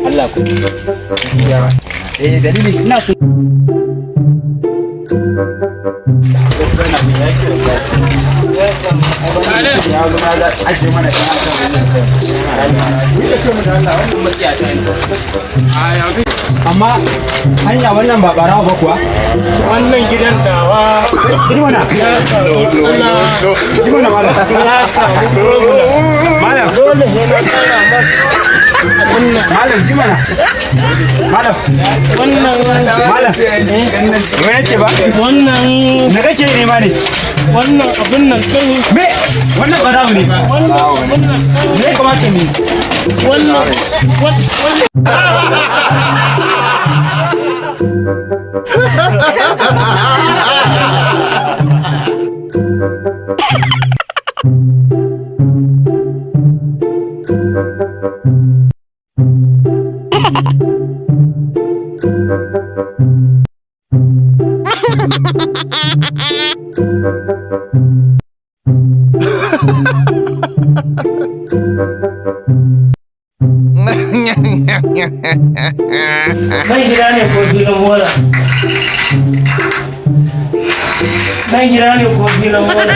Allah ku gaskiya dalili ina so amma hanya wannan ba barawa ba kuwa wannan gidan dawa ya samu malam ya samu malam dole ne na tsara masa malam jimana malam wannan malam me yake ba wannan me kake nema ne wannan abin nan din me wannan barawa ne wannan abin nan me ya kamata ne wannan Nan gida ne ko filin bola? Nan gida ne ko filin bola?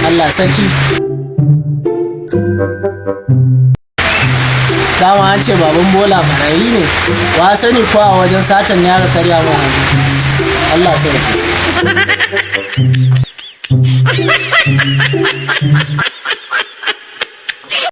Allah sarki dama an ce baban bola barayi ne wa sani ko a wajen satan yaro karya mu Allah sarki